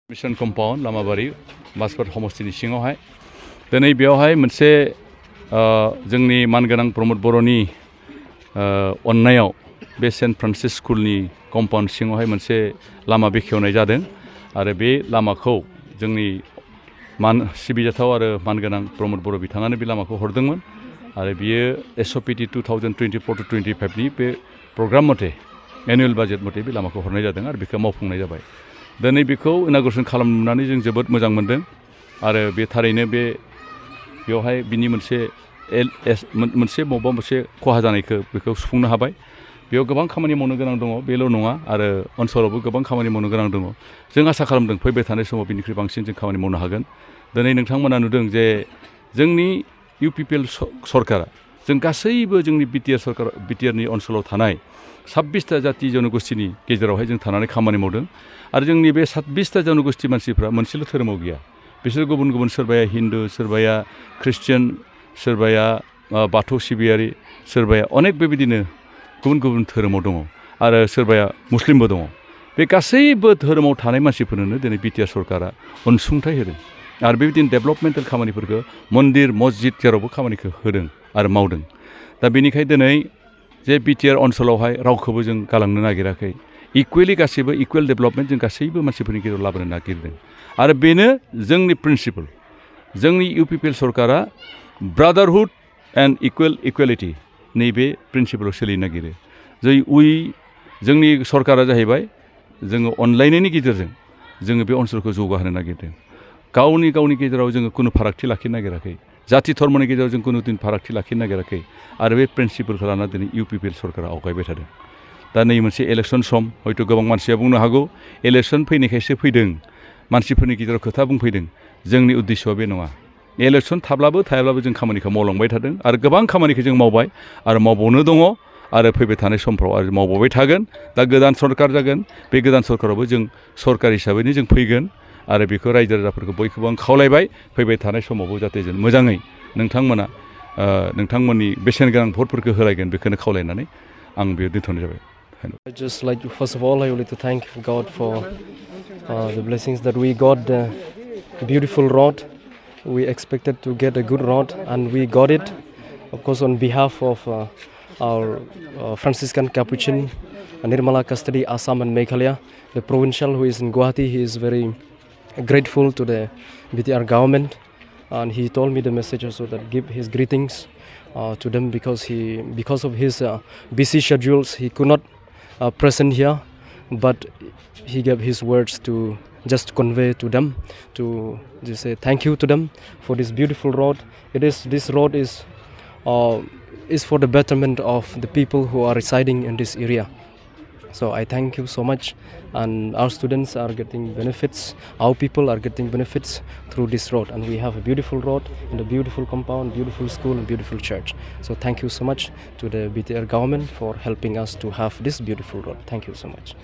Mission compound लामाबारि माजबाद समस्तिनि सिङावहाय दिनै बेयावहाय मोनसे जोंनि मानगोनां प्रमद बर'नि अननायाव बे सेन्ट फ्रान्सिस स्कुलनि कम्पाउन्ड सिङावहाय मोनसे लामा बेखेवनाय जादों आरो बे लामाखौ जोंनि सिबिजाथाव आरो मानगोनां प्रमद बर' बिथाङानो बे लामाखौ हरदोंमोन आरो बियो SOPD 2024-25 नि बे प्रग्राम मथे एनुवेल बाजेट मथे बे लामाखौ हरनाय जादों आरो बेखौ मावफुंनाय जाबाय। दिनै बेखौ इनागुरेसन खालामनानै जों जोबोद मोजां मोनदों आरो बे थारैनो बेवहाय बिनि मोनसे बबेबा मोनसे खहा जानायखौ बेखौ सुफुंनो हाबाय। बेयाव गोबां खामानि मावनो गोनां दङ, बेल' नङा आरो ओनसोलावबो गोबां खामानि मावनो गोनां दङ। जों आसा खालामदों फैबाय थानाय समाव बिनिख्रुइ बांसिन जों खामानि मावनो हागोन। दिनै नोंथांमोना नुदों जे जोंनि UPPL सरकारा जों गासैबो जोंनि बिटिआरनि ओनसोलाव थानाय 26टा जाति जनगोष्ठीनि गेजेरावहाय जों थानानै खामानि मावदों आरो जोंनि बे 26टा जनगोष्ठी मानसिफ्रा मोनसेल' धोरोमाव गैया। बिसोर गुबुन गुबुन सोरबाया हिन्दु, सोरबाया ख्रिस्टियान, सोरबाया बाथौ सिबियारि, सोरबाया अनेक बेबायदिनो गुबुन गुबुन धोरोमाव दङ आरो सोरबाया मुस्लिमबो दङ। बे गासैबो धोरोमाव थानाय मानसिफोरनो दिनै बिटिआर सरकारा अनसुंथाइ होदों आरो बेबायदिनो डेभेलपमेन्टेल खामानिफोरखौ मन्दिर मस्जिद जेरावबो खामानिखौ होदों आरो मावदों। दा बेनिखाय दिनै जे बिटिआर ओनसोलावहाय रावखौबो जों गालांनो नागिराखै, इकुवेलि गासैबो इकुवेल डेभेलपमेन्ट जों गासैबो मानसिफोरनि गेजेराव लाबोनो नागिरदों आरो बेनो जोंनि प्रिन्सिपल। जोंनि UPPL सरकारा ब्रादारहुड एन्ड इकुवेलिटि नैबे प्रिन्सिपलाव सोलिनो नागिरो। जोंनि सरकारा जाहैबाय जोङो अनलायनायनि गेजेरजों जोङो बे ओनसोलखौ जौगाहोनो नागिरदों। गावनि गेजेराव जोङो खुनु फारागथि लाखिनो नागिराखै, जाथि धर्मनि गेजेराव जों खुनु फारागथि लाखिनो नागिराखै आरो बे प्रिन्सिपलखौ लाना दिनै UPPL सरकारा आवगायबाय थादों। दा नै मोनसे इलेक्सन सम, हयथ' गोबां मानसिया बुंनो हागौ इलेक्सन फैनायखायसो फैदों, मानसिफोरनि गेजेराव खोथा बुंफैदों। जोंनि उद्देश्यआ बे नङा। इलेक्सन थाब्लाबो थायाब्लाबो जों खामानिखौ मावलांबाय थादों आरो गोबां खामानिखौ जों मावबाय आरो मावबावनो दङ आरो फैबाय थानाय समफ्राव आरो मावबावबाय थागोन। दा गोदान सरकार जागोन, बे गोदान सरकारावबो जों सरकार हिसाबैनो जों फैगोन आरो बेखौ रायजो राजाफोरखौ बयखौबो आं खावलायबाय फैबाय थानाय समावबो जाहाथे जों मोजाङै नोंथांमोना नोंथांमोननि बेसेन गोनां भटफोरखौ होलायगोन बेखौनो खावलायनानै आं बेयाव दोनथ'नाय जाबाय। Just like first of all, I would like to thank God for the blessings that we got the beautiful road. We expected to get a good road, and we got it. Of course, on behalf of our Franciscan Capuchin, Nirmala Custody, Assam and Meghalaya, the provincial who is in Guwahati, he is very grateful to the BTR government, and he told me the message also that give his greetings to them because of his busy schedules he could not present here, but he gave his words to just convey to them, to just say thank you to them for this beautiful road. This road is for the betterment of the people who are residing in this area. So I thank you so much, and our students are getting benefits, our people are getting benefits through this road, and we have a beautiful road and a beautiful compound, beautiful school and beautiful church. So thank you so much to the BTR government for helping us to have this beautiful road. Thank you so much.